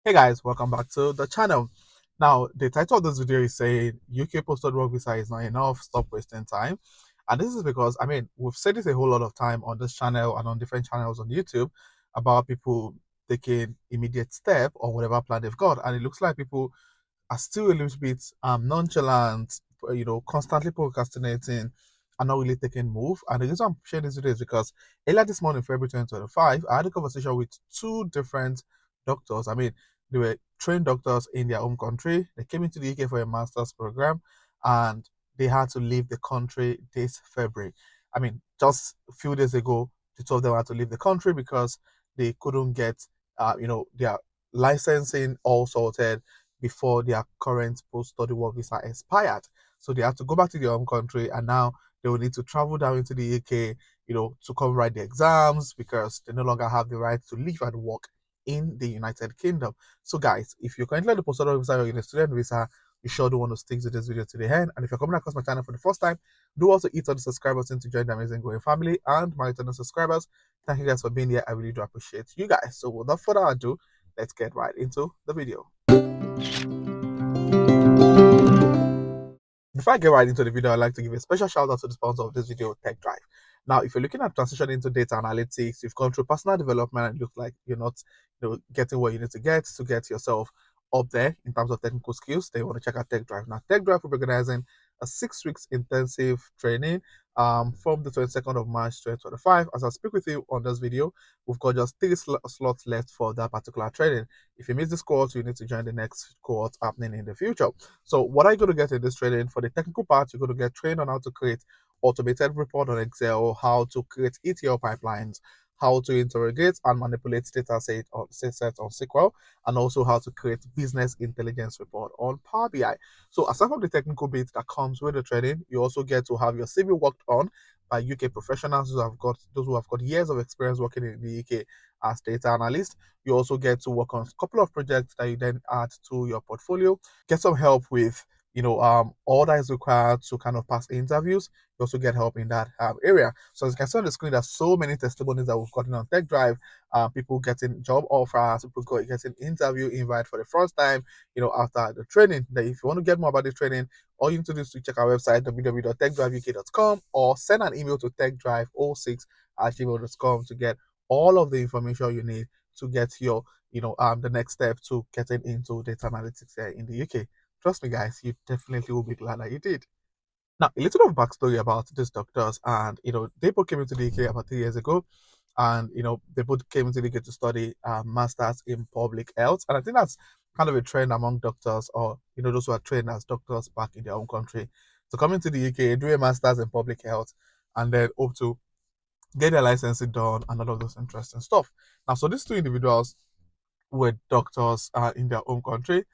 Hey guys, welcome back to the channel. Now, the title of this video is saying UK posted work visa is not enough, stop wasting time. And this is because, we've said this a whole lot of time on this channel and on different channels on YouTube about people taking immediate step on whatever plan they've got. And it looks like people are still a little bit nonchalant, constantly procrastinating and not really taking move. And the reason I'm sharing this video is because earlier this morning, February 2025, I had a conversation with two different doctors. They were trained doctors in their home country. They came into the UK for a master's program and they had to leave the country this February. Just a few days ago, the two of them had to leave the country because they couldn't get, their licensing all sorted before their current post-study work visa expired. So they had to go back to their home country and now they will need to travel down into the UK, to come write the exams because they no longer have the right to live and work in the United Kingdom. So guys, if you're currently on the post-study visa or in a student visa, you sure do want to stick to this video to the end. And if you're coming across my channel for the first time, do also hit on the subscribe button to join the amazing growing family. And my returning subscribers, thank you guys for being here. I really do appreciate you guys. So without further ado, let's get right into the video. Before I get right into the video, I'd like to give a special shout out to the sponsor of this video, Tech Drive. Now, if you're looking at transition into data analytics, you've gone through personal development and it looks like you're not getting what you need to get yourself up there in terms of technical skills, then you want to check out Tech Drive. Now, Tech Drive will be organizing a 6 weeks intensive training from the 22nd of March 2025. As I speak with you on this video, we've got just 3 slots left for that particular training. If you miss this cohort, you need to join the next cohort happening in the future. So what are you going to get in this training? For the technical part, you're going to get trained on how to create automated report on Excel, how to create ETL pipelines, how to interrogate and manipulate data sets on SQL, and also how to create business intelligence report on Power BI. So aside from the technical bit that comes with the training, you also get to have your CV worked on by UK professionals who have got years of experience working in the UK as data analyst. You also get to work on a couple of projects that you then add to your portfolio. Get some help with all that is required to kind of pass interviews. You also get help in that area. So as you can see on the screen, there's so many testimonies that we've gotten on Tech Drive. People getting job offers, people getting interview invite for the first time, after the training. That if you want to get more about the training, all you need to do is to check our website www.techdriveuk.com or send an email to techdrive06@gmail.com to get all of the information you need to get your the next step to getting into data analytics here in the UK. Trust me, guys, you definitely will be glad that you did. Now, a little bit of backstory about these doctors, and they both came into the UK about 3 years ago, and they both came into the UK to study masters in public health, and I think that's kind of a trend among doctors, or those who are trained as doctors back in their own country, to come into the UK, do a masters in public health, and then hope to get their licensing done and all of those interesting stuff. Now, so these two individuals were doctors in their own country,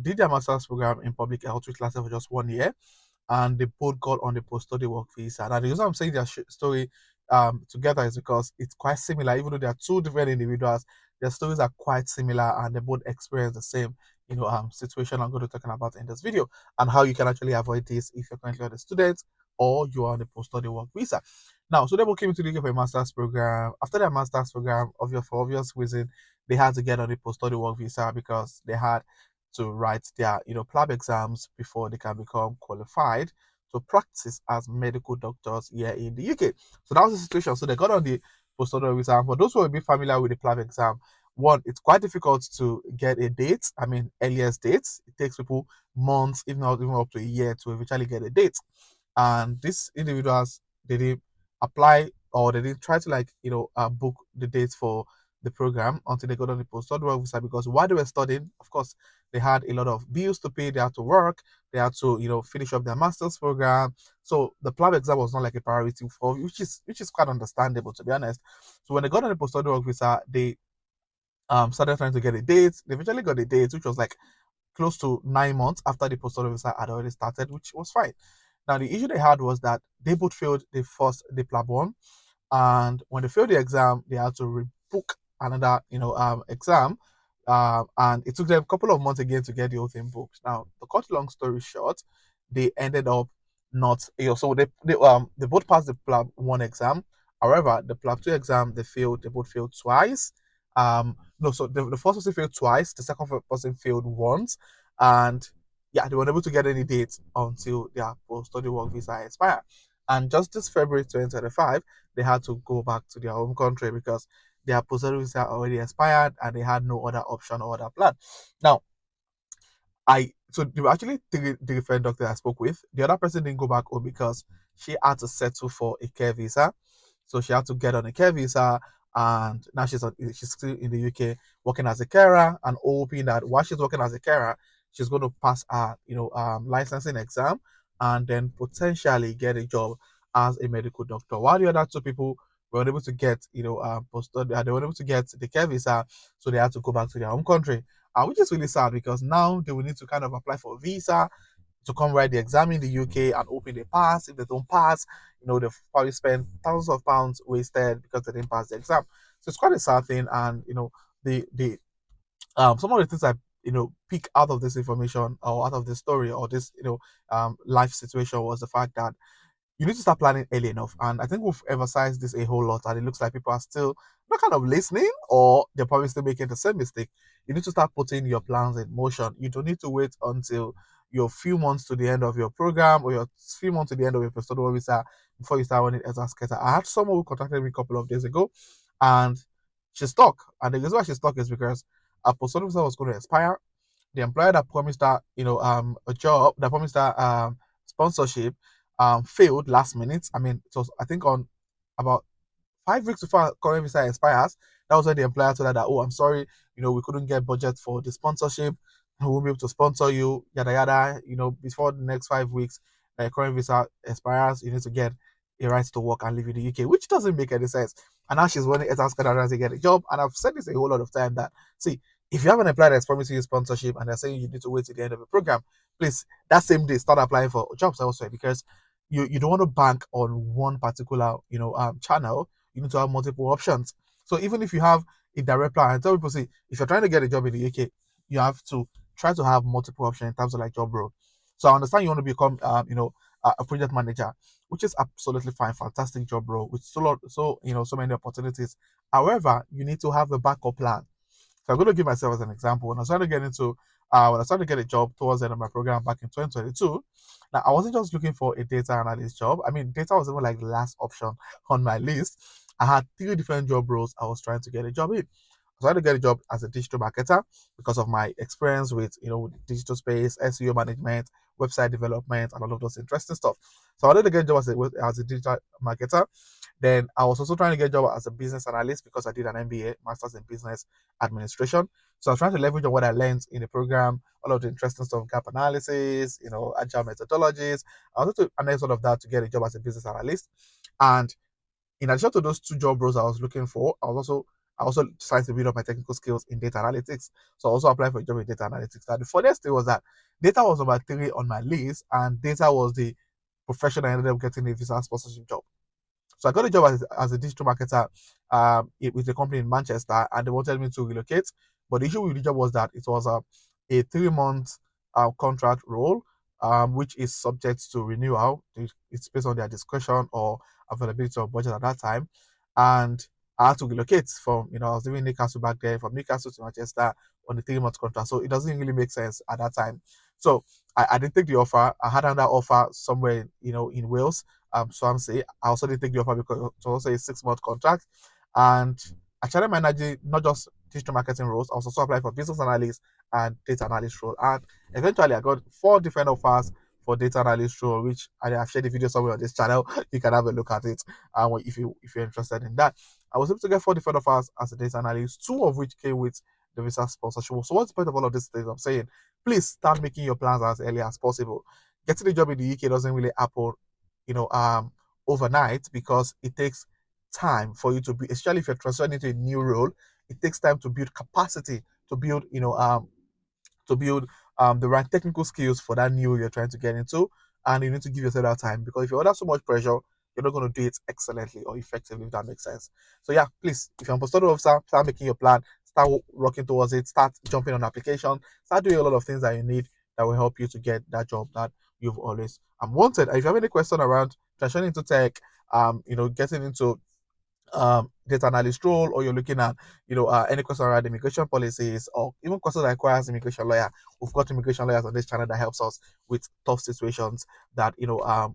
did their master's program in public health, which lasted for just 1 year, and they both got on the post-study work visa. And the reason I'm saying their story together is because it's quite similar, even though they are two different individuals. Their stories are quite similar, and they both experience the same, situation I'm going to be talking about in this video, and how you can actually avoid this if you're currently a student or you are on the post-study work visa. Now, so they both came to the UK for a master's program. After their master's program, for obvious reason, they had to get on the post-study work visa because they had to write their PLAB exams before they can become qualified to practice as medical doctors here in the UK. So that was the situation. So they got on the post-study visa. For those who will be familiar with the PLAB exam, one, it's quite difficult to get a date. Earliest dates. It takes people months, if not even up to a year, to eventually get a date. And these individuals, they didn't apply, or they didn't try to book the dates for the program until they got on the post-study work visa, because while they were studying, of course, they had a lot of bills to pay. They had to work. They had to finish up their master's program. So the PLAB exam was not like a priority for, which is quite understandable, to be honest. So when they got on the post-study work visa, they started trying to get a date. They eventually got a date, which was like close to 9 months after the post-study visa had already started, which was fine. Now the issue they had was that they both failed the PLAB one, and when they failed the exam, they had to rebook another exam, and it took them a couple of months again to get the whole thing booked. Now, to cut long story short, they ended up not, so they both passed the PLAB one exam. However, the PLAB two exam, they both failed twice. no, so the first person failed twice, the second person failed once, and yeah, they weren't able to get any dates until their post-study work visa expired. And just this February 2025, they had to go back to their home country because their post-study visa already expired and they had no other option or other plan. Now, so there were actually three different doctors I spoke with. The other person didn't go back home because she had to settle for a care visa. So she had to get on a care visa, and now she's still in the UK working as a carer and hoping that while she's working as a carer, she's going to pass her licensing exam and then potentially get a job as a medical doctor. While the other two people were unable to get they were unable to get the care visa, so they had to go back to their home country. Which is really sad because now they will need to kind of apply for a visa to come write the exam in the UK and hoping they pass. If they don't pass, they've probably spent thousands of pounds wasted because they didn't pass the exam. So it's quite a sad thing. And the some of the things I pick out of this information or out of this story or this life situation was the fact that you need to start planning early enough. And I think we've emphasized this a whole lot, and it looks like people are still not kind of listening, or they're probably still making the same mistake. You need to start putting your plans in motion. You don't need to wait until your few months to the end of your program or your few months to the end of your postdoc visa before you start running as a skater. I had someone who contacted me a couple of days ago, and she's stuck. And the reason why she's stuck is because her postdoc visa was going to expire. The employer that promised her, a job, that promised her sponsorship, failed last minute. I mean, it was I think on about 5 weeks before current visa expires. That was when the employer told her that, oh, I'm sorry, we couldn't get budget for the sponsorship. We won't be able to sponsor you, yada yada. Before the next 5 weeks, the current visa expires, you need to get a right to work and live in the UK, which doesn't make any sense. And now she's running at Canada to get a job. And I've said this a whole lot of time that, see, if you have an employer that's promising you sponsorship and they're saying you need to wait till the end of the program, please, that same day, start applying for jobs elsewhere, because you don't want to bank on one particular channel. You need to have multiple options. So even if you have a direct plan, I tell people, see, if you're trying to get a job in the UK, you have to try to have multiple options in terms of like job role. So I understand you want to become a project manager, which is absolutely fine, fantastic job role with so many opportunities. However, you need to have a backup plan. So I'm going to give myself as an example. When I started to get a job towards the end of my program back in 2022, now I wasn't just looking for a data analyst job. I mean, data was even like the last option on my list. I had three different job roles I was trying to get a job in. I tried to get a job as a digital marketer because of my experience with digital space, SEO management, website development, and all of those interesting stuff. So I wanted to get a job as a digital marketer. Then I was also trying to get a job as a business analyst because I did an MBA, Masters in Business Administration. So I was trying to leverage on what I learned in the program, all of the interesting stuff, gap analysis, agile methodologies. I wanted to analyze all of that to get a job as a business analyst. And in addition to those two job roles I was looking for, I also decided to build up my technical skills in data analytics. So I also applied for a job in data analytics. Now the funniest thing was that data was number three on my list, and data was the profession I ended up getting a visa sponsorship job. So I got a job as a digital marketer with a company in Manchester, and they wanted me to relocate. But the issue with the job was that it was a 3 month contract role, which is subject to renewal. It's based on their discretion or availability of budget at that time. And I had to relocate I was living in Newcastle back there, from Newcastle to Manchester on the 3 month contract. So it doesn't really make sense at that time. So I didn't take the offer. I had another offer somewhere, in Wales, Swansea. I also didn't take the offer because it was also a 6 month contract. And I channeled my energy, not just digital marketing roles. I was also applying for business analyst and data analyst role. And eventually I got four different offers for data analyst role, which I have shared the video somewhere on this channel. You can have a look at it if you're interested in that. I was able to get four different offers as a data analyst, two of which came with the visa sponsorship. So what's the point of all of these things I'm saying? Please start making your plans as early as possible. Getting a job in the UK doesn't really happen, you know, um, overnight, because it takes time for you to be, especially if you're transitioning into a new role. It takes time to build capacity, to build, the right technical skills for that new you're trying to get into. And you need to give yourself that time, because if you're under so much pressure, you're not going to do it excellently or effectively, if that makes sense. So yeah, please, if you're a postdoc officer, start making your plan, start working towards it, start jumping on application, start doing a lot of things that you need that will help you to get that job that you've always wanted. And if you have any question around transitioning into tech, getting into data analyst role, or you're looking at any question around immigration policies, or even questions that requires immigration lawyer. We've got immigration lawyers on this channel that helps us with tough situations that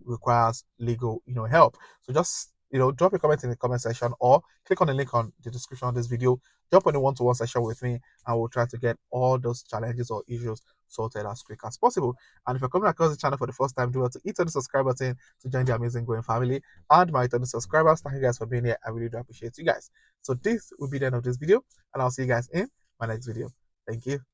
requires legal help. So just drop a comment in the comment section, or click on the link on the description of this video. Jump on a one-to-one session with me, and we'll try to get all those challenges or issues sorted as quick as possible. And if you're coming across the channel for the first time, do want to hit on the subscribe button to join the amazing growing family. And my returning subscribers, thank you guys for being here. I really do appreciate you guys. So this will be the end of this video, and I'll see you guys in my next video. Thank you.